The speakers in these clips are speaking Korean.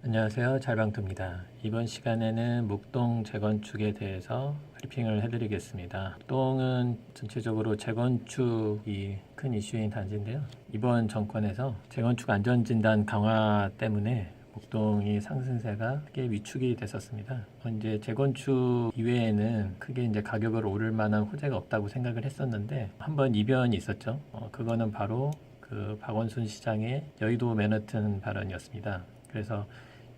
안녕하세요. 잘방토입니다. 이번 시간에는 목동 재건축에 대해서 브리핑을 해드리겠습니다. 목동은 전체적으로 재건축이 큰 이슈인 단지인데요. 이번 정권에서 재건축 안전진단 강화 때문에 목동이 상승세가 크게 위축이 됐었습니다. 이제 재건축 이외에는 크게 이제 가격을 오를 만한 호재가 없다고 생각을 했었는데 한번 이변이 있었죠. 그거는 바로 그 박원순 시장의 여의도 맨하튼 발언이었습니다. 그래서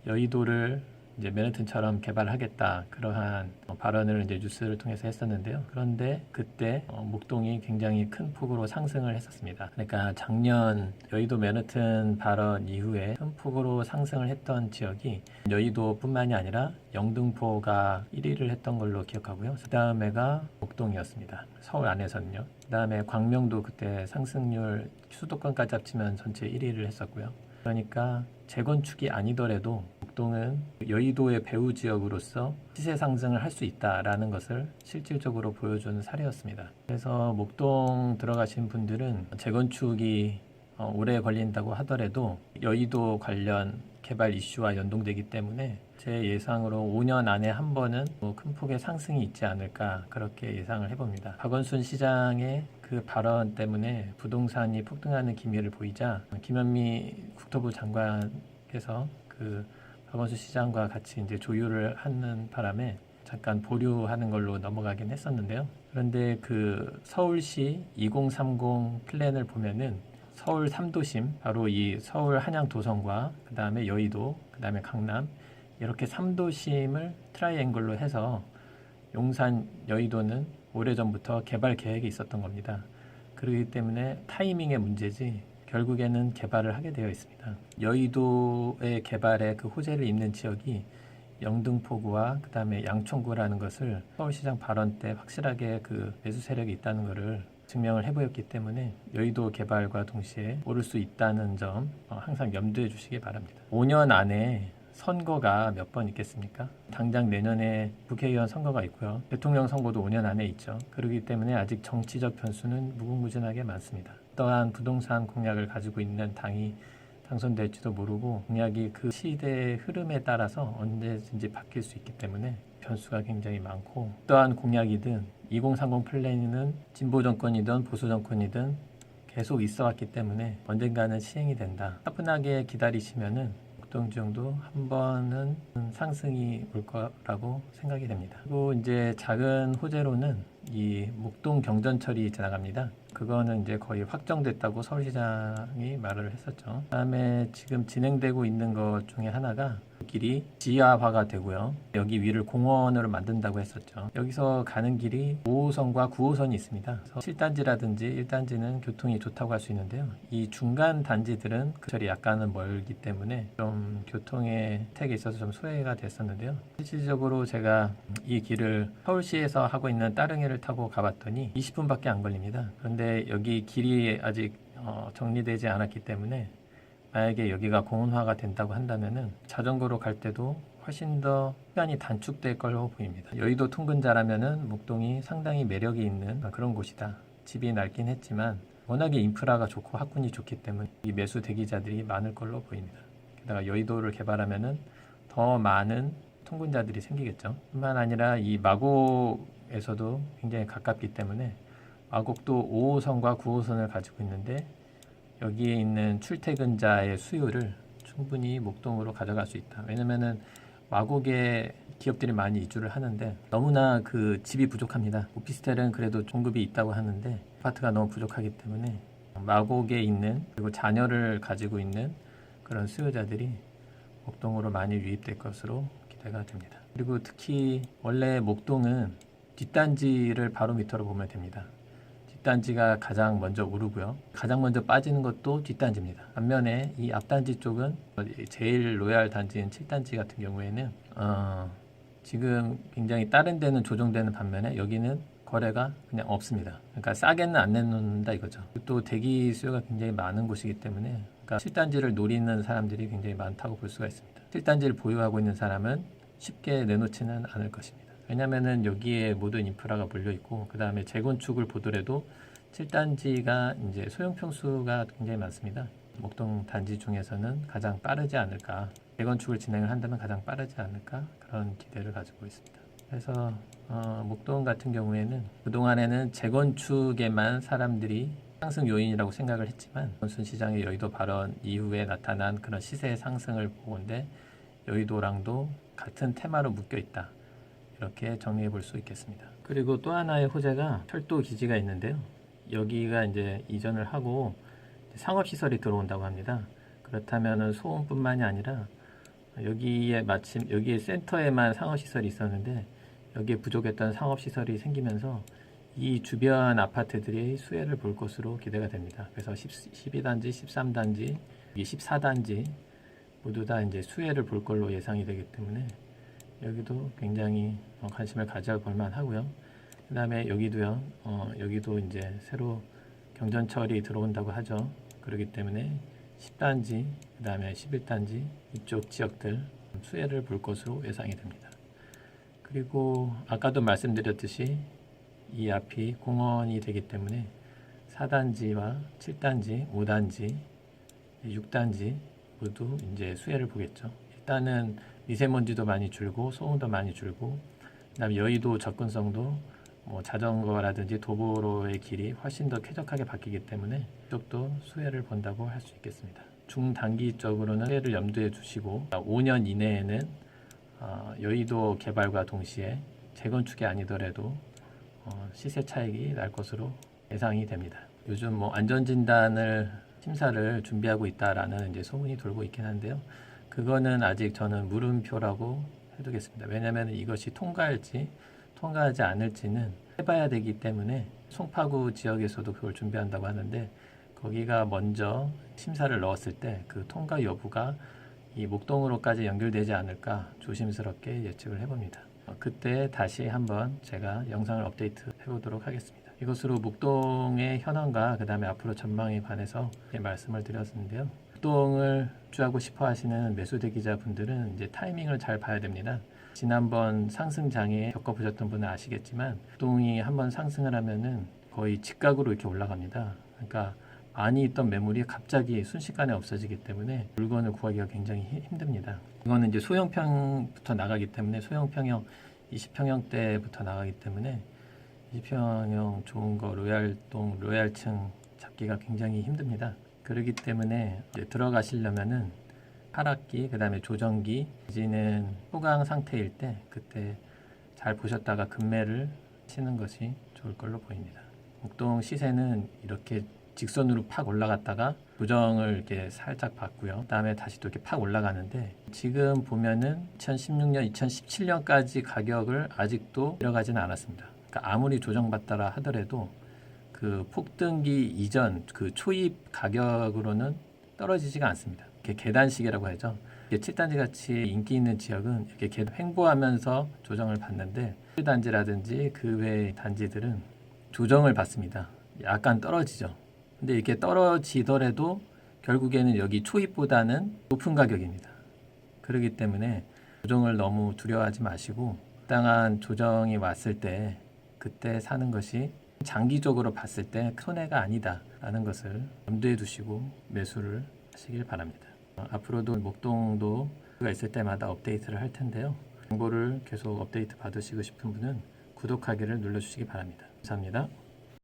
여의도를 이제 맨하튼처럼 개발하겠다 그러한 발언을 이제 뉴스를 통해서 했었는데요. 그런데 그때 목동이 굉장히 큰 폭으로 상승을 했었습니다. 그러니까 작년 여의도 맨하튼 발언 이후에 큰 폭으로 상승을 했던 지역이 여의도뿐만이 아니라 영등포가 1위를 했던 걸로 기억하고요. 그 다음에가 목동이었습니다. 서울 안에서는요. 그 다음에 광명도 그때 상승률 수도권까지 합치면 전체 1위를 했었고요. 그러니까 재건축이 아니더라도 목동은 여의도의 배후 지역으로서 시세 상승을 할 수 있다라는 것을 실질적으로 보여준 사례였습니다. 그래서 목동 들어가신 분들은 재건축이 오래 걸린다고 하더라도 여의도 관련 개발 이슈와 연동되기 때문에 제 예상으로 5년 안에 한 번은 큰 폭의 상승이 있지 않을까 그렇게 예상을 해봅니다. 박원순 시장의 그 발언 때문에 부동산이 폭등하는 기미를 보이자 김현미 국토부 장관께서 그 박원순 시장과 같이 이제 조율을 하는 바람에 잠깐 보류하는 걸로 넘어가긴 했었는데요. 그런데 그 서울시 2030 플랜을 보면은 서울 3도심, 바로 이 서울 한양 도성과 그 다음에 여의도, 그 다음에 강남 이렇게 3도심을 트라이앵글로 해서 용산, 여의도는 오래전부터 개발 계획이 있었던 겁니다. 그렇기 때문에 타이밍의 문제지 결국에는 개발을 하게 되어 있습니다. 여의도의 개발에 그 호재를 잇는 지역이 영등포구와 그 다음에 양천구라는 것을 서울시장 발언 때 확실하게 그 매수 세력이 있다는 것을 증명을 해보였기 때문에 여의도 개발과 동시에 오를 수 있다는 점 항상 염두해 주시기 바랍니다. 5년 안에 선거가 몇 번 있겠습니까? 당장 내년에 국회의원 선거가 있고요. 대통령 선거도 5년 안에 있죠. 그렇기 때문에 아직 정치적 변수는 무궁무진하게 많습니다. 어떠한 부동산 공약을 가지고 있는 당이 당선될지도 모르고 공약이 그 시대의 흐름에 따라서 언제든지 바뀔 수 있기 때문에 변수가 굉장히 많고 어떠한 공약이든 2030 플랜은 진보 정권이든 보수 정권이든 계속 있어 왔기 때문에 언젠가는 시행이 된다. 차분하게 기다리시면은 목동 지역도 한 번은 상승이 올 거라고 생각이 됩니다. 그리고 이제 작은 호재로는 이 목동 경전철이 지나갑니다. 그거는 이제 거의 확정됐다고 서울시장이 말을 했었죠. 그다음에 지금 진행되고 있는 것 중에 하나가 길이 지하화가 되고요. 여기 위를 공원으로 만든다고 했었죠. 여기서 가는 길이 5호선과 9호선이 있습니다. 7단지라든지 1단지는 교통이 좋다고 할 수 있는데요. 이 중간 단지들은 그 절이 약간은 멀기 때문에 좀 교통의 혜택에 있어서 좀 소외가 됐었는데요. 실질적으로 제가 이 길을 서울시에서 하고 있는 따릉이를 타고 가봤더니 20분밖에 안 걸립니다. 그런데 여기 길이 아직 정리되지 않았기 때문에 만약에 여기가 공원화가 된다고 한다면은 자전거로 갈 때도 훨씬 더 시간이 단축될 걸로 보입니다. 여의도 통근자라면은 목동이 상당히 매력이 있는 그런 곳이다. 집이 낡긴 했지만 워낙에 인프라가 좋고 학군이 좋기 때문에 이 매수 대기자들이 많을 걸로 보입니다. 게다가 여의도를 개발하면은 더 많은 통근자들이 생기겠죠. 뿐만 아니라 이 마곡에서도 굉장히 가깝기 때문에 마곡도 5호선과 9호선을 가지고 있는데 여기에 있는 출퇴근자의 수요를 충분히 목동으로 가져갈 수 있다. 왜냐면은 마곡에 기업들이 많이 이주를 하는데 너무나 그 집이 부족합니다. 오피스텔은 그래도 공급이 있다고 하는데 아파트가 너무 부족하기 때문에 마곡에 있는 그리고 자녀를 가지고 있는 그런 수요자들이 목동으로 많이 유입될 것으로 기대가 됩니다. 그리고 특히 원래 목동은 뒷단지를 바로 밑으로 보면 됩니다. 뒷단지가 가장 먼저 오르고요. 가장 먼저 빠지는 것도 뒷단지입니다. 반면에 이 앞단지 쪽은 제일 로얄 단지인 7단지 같은 경우에는 지금 굉장히 다른 데는 조정되는 반면에 여기는 거래가 그냥 없습니다. 그러니까 싸게는 안 내놓는다 이거죠. 또 대기 수요가 굉장히 많은 곳이기 때문에 그러니까 7단지를 노리는 사람들이 굉장히 많다고 볼 수가 있습니다. 7단지를 보유하고 있는 사람은 쉽게 내놓지는 않을 것입니다. 왜냐면은 여기에 모든 인프라가 몰려 있고 그 다음에 재건축을 보더라도 7단지가 이제 소형 평수가 굉장히 많습니다. 목동 단지 중에서는 가장 빠르지 않을까, 재건축을 진행을 한다면 가장 빠르지 않을까, 그런 기대를 가지고 있습니다. 그래서 목동 같은 경우에는 그동안에는 재건축에만 사람들이 상승 요인이라고 생각을 했지만, 원순 시장의 여의도 발언 이후에 나타난 그런 시세 상승을 보건대 여의도랑도 같은 테마로 묶여 있다, 이렇게 정리해 볼 수 있겠습니다. 그리고 또 하나의 호재가 철도 기지가 있는데요. 여기가 이제 이전을 하고 상업시설이 들어온다고 합니다. 그렇다면 소음뿐만이 아니라 여기에 마침 여기에 센터에만 상업시설이 있었는데 여기에 부족했던 상업시설이 생기면서 이 주변 아파트들이 수혜를 볼 것으로 기대가 됩니다. 그래서 12단지, 13단지, 14단지 모두 다 이제 수혜를 볼 걸로 예상이 되기 때문에 여기도 굉장히 관심을 가져볼 만하고요. 그 다음에 여기도요, 여기도 이제 새로 경전철이 들어온다고 하죠. 그렇기 때문에 10단지, 그 다음에 11단지 이쪽 지역들 수혜를 볼 것으로 예상이 됩니다. 그리고 아까도 말씀드렸듯이 이 앞이 공원이 되기 때문에 4단지와 7단지, 5단지, 6단지 모두 이제 수혜를 보겠죠. 일단은 미세먼지도 많이 줄고 소음도 많이 줄고, 그다음에 여의도 접근성도 자전거라든지 도보로의 길이 훨씬 더 쾌적하게 바뀌기 때문에 이쪽도 수혜를 본다고 할 수 있겠습니다. 중단기적으로는 수혜를 염두에 두시고 5년 이내에는 여의도 개발과 동시에 재건축이 아니더라도 시세 차익이 날 것으로 예상이 됩니다. 요즘 안전진단을 심사를 준비하고 있다라는 이제 소문이 돌고 있긴 한데요. 그거는 아직 저는 물음표라고 해두겠습니다. 왜냐하면 이것이 통과할지 통과하지 않을지는 해봐야 되기 때문에 송파구 지역에서도 그걸 준비한다고 하는데 거기가 먼저 심사를 넣었을 때 그 통과 여부가 이 목동으로까지 연결되지 않을까 조심스럽게 예측을 해봅니다. 그때 다시 한번 제가 영상을 업데이트 해보도록 하겠습니다. 이것으로 목동의 현황과 그 다음에 앞으로 전망에 관해서 말씀을 드렸는데요. 목동을 투자하고 싶어 하시는 매수대기자분들은 이제 타이밍을 잘 봐야 됩니다. 지난번 상승장에 겪어보셨던 분은 아시겠지만 목동이 한번 상승을 하면은 거의 직각으로 이렇게 올라갑니다. 그러니까 많이 있던 매물이 갑자기 순식간에 없어지기 때문에 물건을 구하기가 굉장히 힘듭니다. 이거는 이제 소형평부터 나가기 때문에 소형평형 20평형대부터 나가기 때문에 20평형 좋은 거 로얄동 로얄층 잡기가 굉장히 힘듭니다. 그렇기 때문에 이제 들어가시려면은 하락기, 그 다음에 조정기, 지지는 소강 상태일 때 그때 잘 보셨다가 급매를 치는 것이 좋을 걸로 보입니다. 목동 시세는 이렇게 직선으로 팍 올라갔다가 조정을 이렇게 살짝 받고요. 그 다음에 다시 또 이렇게 팍 올라가는데 지금 보면은 2016년, 2017년까지 가격을 아직도 내려가지는 않았습니다. 그러니까 아무리 조정받더라 하더라도 그 폭등기 이전 그 초입 가격으로는 떨어지지가 않습니다. 이렇게 계단식이라고 하죠. 7단지 같이 인기 있는 지역은 이렇게 횡보하면서 조정을 받는데 7단지라든지 그 외의 단지들은 조정을 받습니다. 약간 떨어지죠. 근데 이렇게 떨어지더라도 결국에는 여기 초입보다는 높은 가격입니다. 그렇기 때문에 조정을 너무 두려워하지 마시고 적당한 조정이 왔을 때 그때 사는 것이 장기적으로 봤을 때 손해가 아니다라는 것을 염두에 두시고 매수를 하시길 바랍니다. 앞으로도 목동도 가 있을 때마다 업데이트를 할 텐데요. 정보를 계속 업데이트 받으시고 싶은 분은 구독하기를 눌러주시기 바랍니다. 감사합니다.